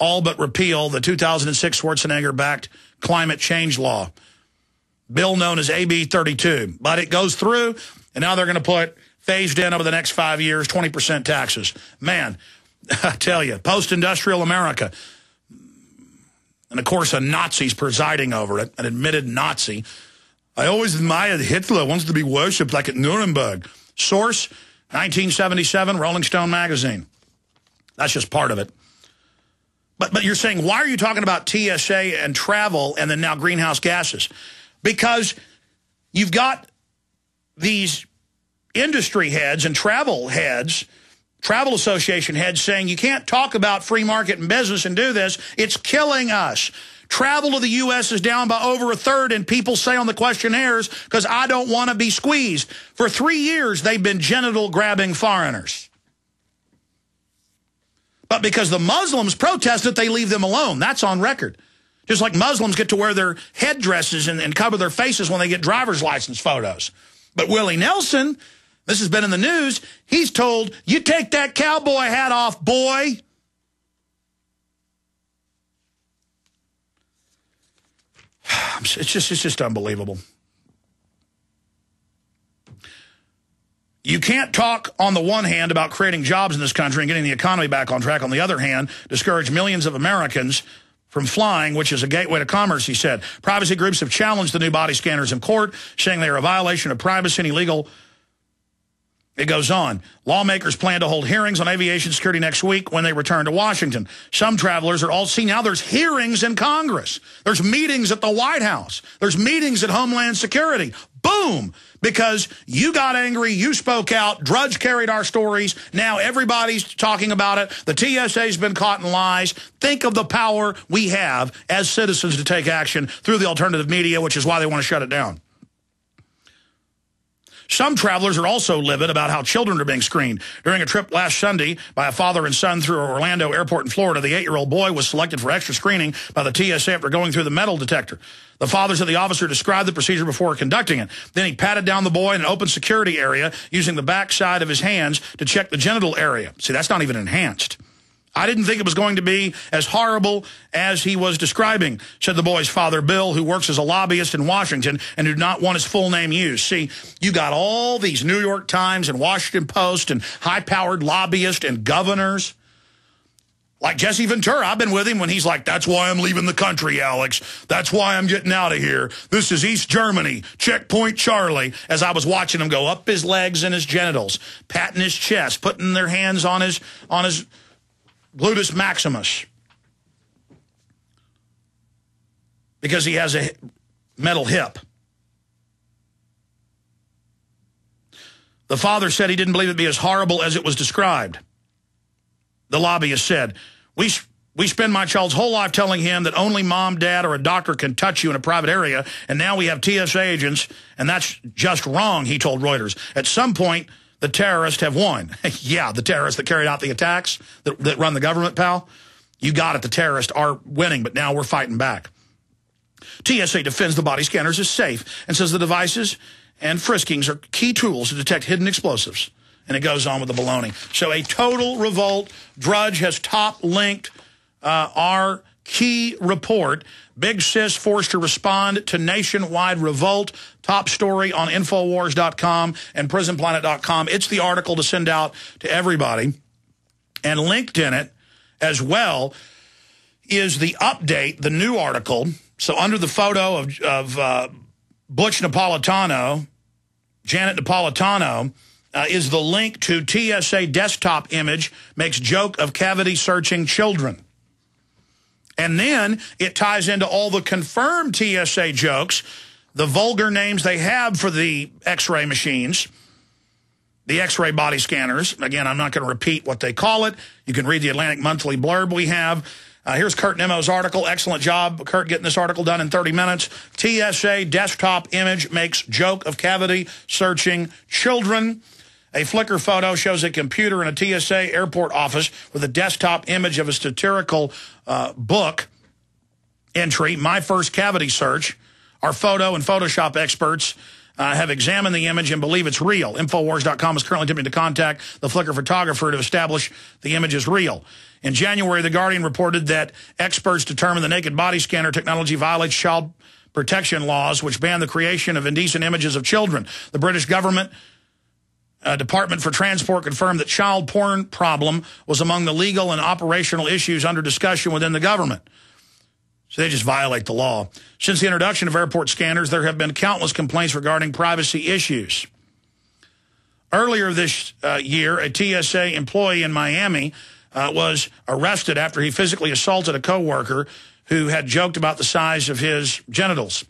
all but repeal the 2006 Schwarzenegger-backed climate change law, bill known as AB 32. But it goes through, and now they're going to put phased in over the next 5 years, 20% taxes. Man, I tell you, post-industrial America. And, of course, a Nazi's presiding over it, an admitted Nazi. I always admired Hitler, wants to be worshipped like at Nuremberg. Source, 1977, Rolling Stone magazine. That's just part of it. But you're saying, why are you talking about TSA and travel and then now greenhouse gases? Because you've got these industry heads and travel heads, travel association heads saying you can't talk about free market and business and do this. It's killing us. Travel to the U.S. is down by over a third, and people say on the questionnaires, because I don't want to be squeezed. For 3 years, they've been genital-grabbing foreigners. But because the Muslims protest it, they leave them alone. That's on record. Just like Muslims get to wear their headdresses and cover their faces when they get driver's license photos. But Willie Nelson, this has been in the news, he's told, you take that cowboy hat off, boy. It's just unbelievable. You can't talk on the one hand about creating jobs in this country and getting the economy back on track. On the other hand, discourage millions of Americans from flying, which is a gateway to commerce, he said. Privacy groups have challenged the new body scanners in court, saying they are a violation of privacy and illegal. It goes on. Lawmakers plan to hold hearings on aviation security next week when they return to Washington. Some travelers are all see now there's hearings in Congress. There's meetings at the White House. There's meetings at Homeland Security. Boom! Because you got angry, you spoke out, Drudge carried our stories. Now everybody's talking about it. The TSA's been caught in lies. Think of the power we have as citizens to take action through the alternative media, which is why they want to shut it down. Some travelers are also livid about how children are being screened. During a trip last Sunday by a father and son through Orlando Airport in Florida, the 8-year-old boy was selected for extra screening by the TSA after going through the metal detector. The father said the officer described the procedure before conducting it. Then he patted down the boy in an open security area using the back side of his hands to check the genital area. See, that's not even enhanced. I didn't think it was going to be as horrible as he was describing, said the boy's father, Bill, who works as a lobbyist in Washington and did not want his full name used. See, you got all these New York Times and Washington Post and high-powered lobbyists and governors. Like Jesse Ventura, I've been with him when he's like, that's why I'm leaving the country, Alex. That's why I'm getting out of here. This is East Germany, checkpoint Charlie, as I was watching him go up his legs and his genitals, patting his chest, putting their hands on his gluteus maximus, because he has a metal hip. The father said he didn't believe it'd be as horrible as it was described. The lobbyist said, we spend my child's whole life telling him that only mom, dad, or a doctor can touch you in a private area, and now we have TSA agents, and that's just wrong, he told Reuters. At some point, the terrorists have won. Yeah, the terrorists that carried out the attacks, that run the government, pal. You got it, the terrorists are winning, but now we're fighting back. TSA defends the body scanners as safe and says the devices and friskings are key tools to detect hidden explosives. And it goes on with the baloney. So a total revolt. Drudge has top-linked our key report. Big Sis forced to respond to nationwide revolt. Top story on Infowars.com and PrisonPlanet.com. It's the article to send out to everybody. And linked in it as well is the update, the new article. So under the photo of Butch Napolitano, Janet Napolitano, is the link to TSA desktop image makes joke of cavity searching children. And then it ties into all the confirmed TSA jokes, the vulgar names they have for the X-ray machines, the X-ray body scanners. Again, I'm not going to repeat what they call it. You can read the Atlantic Monthly blurb we have. Here's Kurt Nemo's article. Excellent job, Kurt, getting this article done in 30 minutes. TSA desktop image makes joke of cavity searching children. A Flickr photo shows a computer in a TSA airport office with a desktop image of a satirical book entry, My First Cavity Search. Our photo and Photoshop experts have examined the image and believe it's real. Infowars.com is currently attempting to contact the Flickr photographer to establish the image is real. In January, The Guardian reported that experts determined the naked body scanner technology violates child protection laws, which ban the creation of indecent images of children. The British government Department for Transport confirmed that child porn problem was among the legal and operational issues under discussion within the government. So they just violate the law. Since the introduction of airport scanners, there have been countless complaints regarding privacy issues. Earlier this year, a TSA employee in Miami was arrested after he physically assaulted a coworker who had joked about the size of his genitals.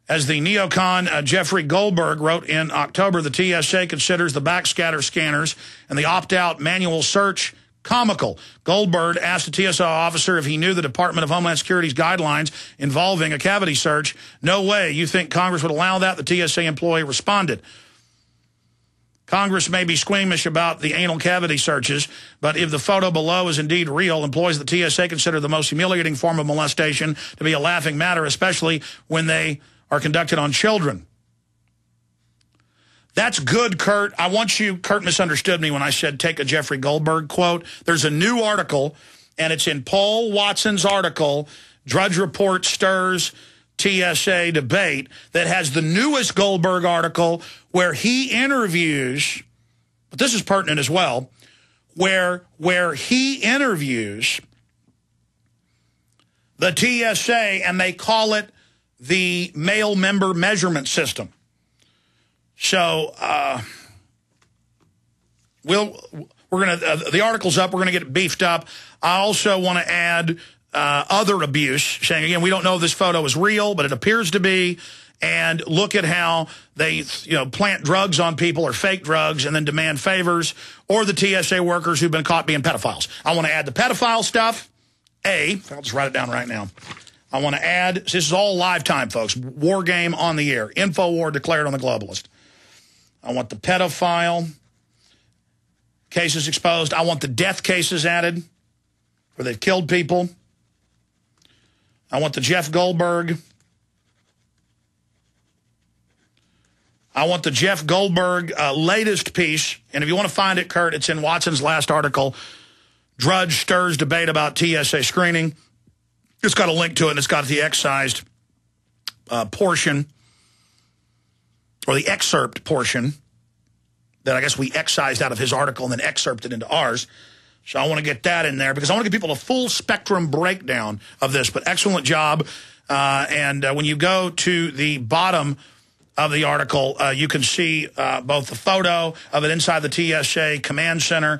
As the neocon Jeffrey Goldberg wrote in October, the TSA considers the backscatter scanners and the opt-out manual search comical. Goldberg asked a TSA officer if he knew the Department of Homeland Security's guidelines involving a cavity search. No way. You think Congress would allow that? The TSA employee responded. Congress may be squeamish about the anal cavity searches, but if the photo below is indeed real, employees of the TSA consider the most humiliating form of molestation to be a laughing matter, especially when they are conducted on children. That's good, Kurt. I want you, Kurt misunderstood me when I said take a Jeffrey Goldberg quote. There's a new article, and it's in Paul Watson's article, Drudge Report Stirs TSA Debate, that has the newest Goldberg article where he interviews, but this is pertinent as well, where he interviews the TSA, and they call it the male member measurement system. So the article's up. We're gonna get it beefed up. I also want to add other abuse, saying again, we don't know if this photo is real, but it appears to be. And look at how they, plant drugs on people or fake drugs and then demand favors, or the TSA workers who've been caught being pedophiles. I want to add the pedophile stuff. I'll just write it down right now. I want to add, this is all live time, folks. War game on the air. Infowar declared on the Globalist. I want the pedophile cases exposed. I want the death cases added where they've killed people. I want the Jeff Goldberg. I want the Jeff Goldberg latest piece. And if you want to find it, Kurt, it's in Watson's last article, Drudge Stirs Debate about TSA Screening. It's got a link to it, and it's got the excised portion, or the excerpt portion, that I guess we excised out of his article and then excerpted into ours. So I want to get that in there because I want to give people a full spectrum breakdown of this. But excellent job. And when you go to the bottom of the article, you can see both the photo of it inside the TSA command center,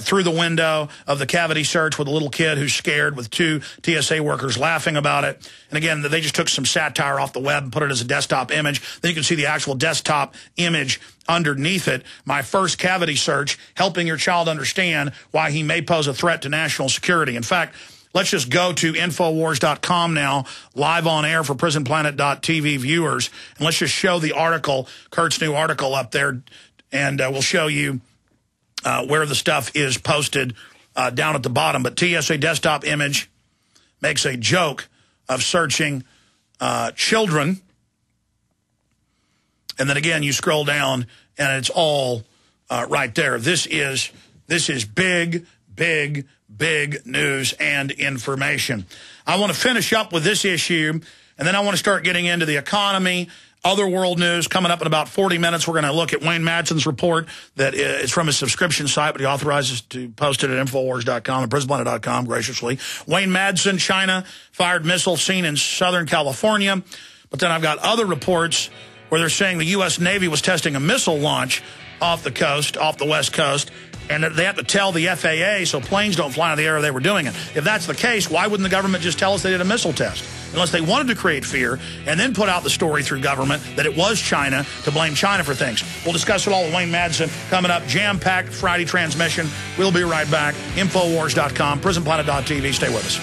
through the window of the cavity search with a little kid who's scared with two TSA workers laughing about it. And again, they just took some satire off the web and put it as a desktop image. Then you can see the actual desktop image underneath it. My first cavity search, helping your child understand why he may pose a threat to national security. In fact, let's just go to Infowars.com now, live on air for PrisonPlanet.tv viewers. And let's just show the article, Kurt's new article up there, and we'll show you where the stuff is posted down at the bottom. But TSA desktop image makes a joke of searching children. And then again, you scroll down, and it's all right there. This is big, big, big news and information. I want to finish up with this issue, and then I want to start getting into the economy, other world news. Coming up in about 40 minutes, we're going to look at Wayne Madsen's report that is from his subscription site, but he authorizes to post it at Infowars.com and PrisonPlanet.com graciously. Wayne Madsen, China, fired missile seen in Southern California. But then I've got other reports where they're saying the U.S. Navy was testing a missile launch off the coast, off the West Coast, and that they have to tell the FAA so planes don't fly in the air they were doing it. If that's the case, why wouldn't the government just tell us they did a missile test? Unless they wanted to create fear and then put out the story through government that it was China to blame China for things. We'll discuss it all with Wayne Madsen coming up. Jam-packed Friday transmission. We'll be right back. Infowars.com, PrisonPlanet.tv. Stay with us.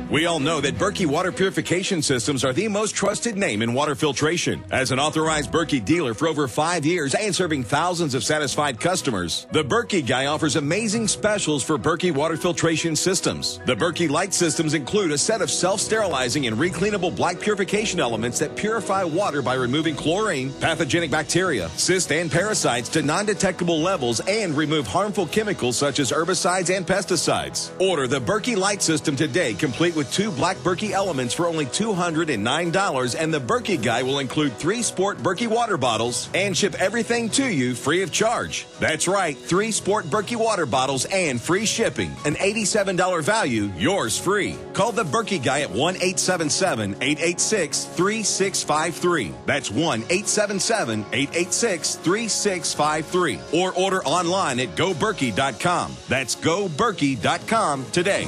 We all know that Berkey water purification systems are the most trusted name in water filtration. As an authorized Berkey dealer for over 5 years and serving thousands of satisfied customers, the Berkey Guy offers amazing specials for Berkey water filtration systems. The Berkey Light systems include a set of self-sterilizing and recleanable black purification elements that purify water by removing chlorine, pathogenic bacteria, cysts, and parasites to non-detectable levels and remove harmful chemicals such as herbicides and pesticides. Order the Berkey Light system today, complete with 2 black Berkey elements for only $209, and the Berkey Guy will include 3 sport Berkey water bottles and ship everything to you free of charge. That's right, 3 sport Berkey water bottles and free shipping. An $87 value, yours free. Call the Berkey Guy at 1-877-886-3653. That's 1-877-886-3653. Or order online at GoBerkey.com. That's GoBerkey.com today.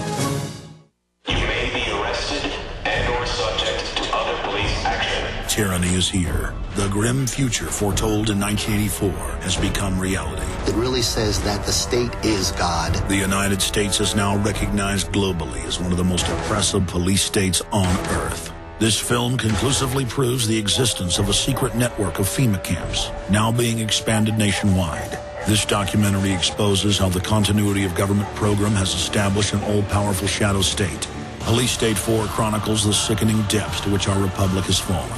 You may be arrested and/or subject to other police action. Tyranny is here. The grim future foretold in 1984 has become reality. It really says that the state is God. The United States is now recognized globally as one of the most oppressive police states on Earth. This film conclusively proves the existence of a secret network of FEMA camps, now being expanded nationwide. This documentary exposes how the continuity of government program has established an all-powerful shadow state. Police State 4 chronicles the sickening depths to which our republic has fallen.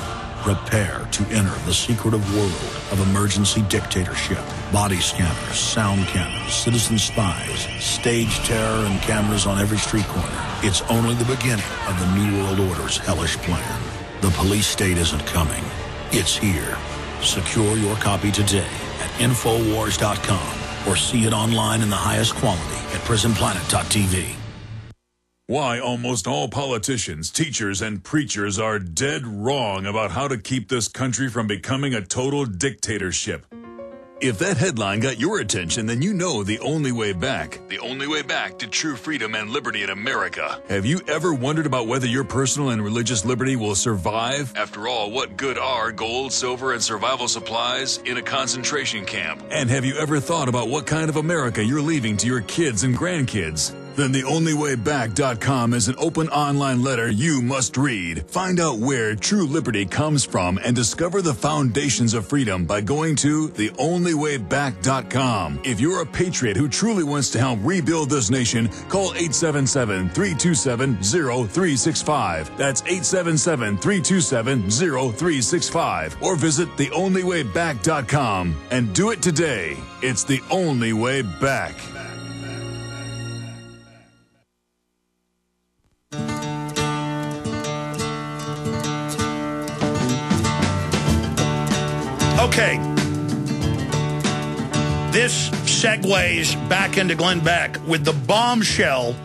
Prepare to enter the secretive world of emergency dictatorship. Body scanners, sound cameras, citizen spies, stage terror, and cameras on every street corner. It's only the beginning of the New World Order's hellish plan. The police state isn't coming. It's here. Secure your copy today at Infowars.com or see it online in the highest quality at PrisonPlanet.tv. Why almost all politicians, teachers, and preachers are dead wrong about how to keep this country from becoming a total dictatorship. If that headline got your attention, then you know the only way back to true freedom and liberty in America. Have you ever wondered about whether your personal and religious liberty will survive? After all, what good are gold, silver, and survival supplies in a concentration camp? And have you ever thought about what kind of America you're leaving to your kids and grandkids? Then theonlywayback.com is an open online letter you must read. Find out where true liberty comes from and discover the foundations of freedom by going to theonlywayback.com. If you're a patriot who truly wants to help rebuild this nation, call 877-327-0365. That's 877-327-0365. Or visit theonlywayback.com and do it today. It's the only way back. Okay, this segues back into Glenn Beck with the bombshell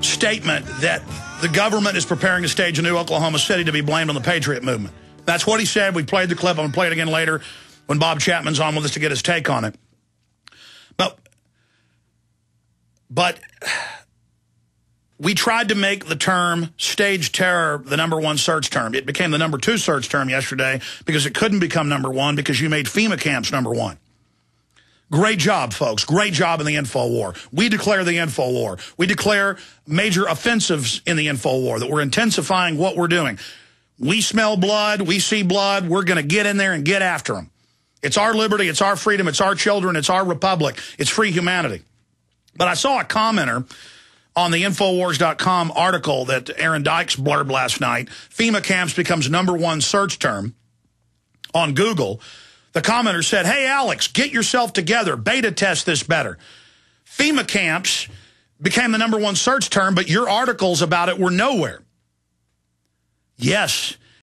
statement that the government is preparing to stage a new Oklahoma City to be blamed on the Patriot movement. That's what he said. We played the clip. I'm going to play it again later when Bob Chapman's on with us to get his take on it. But we tried to make the term stage terror the #1 search term. It became the #2 search term yesterday because it couldn't become #1 because you made FEMA camps #1. Great job, folks. Great job in the info war. We declare the info war. We declare major offensives in the info war, that we're intensifying what we're doing. We smell blood. We see blood. We're going to get in there and get after them. It's our liberty. It's our freedom. It's our children. It's our republic. It's free humanity. But I saw a commenter on the Infowars.com article that Aaron Dykes blurbed last night. FEMA camps becomes #1 search term on Google. The commenter said, hey, Alex, get yourself together. Beta test this better. FEMA camps became the #1 search term, but your articles about it were nowhere. Yes,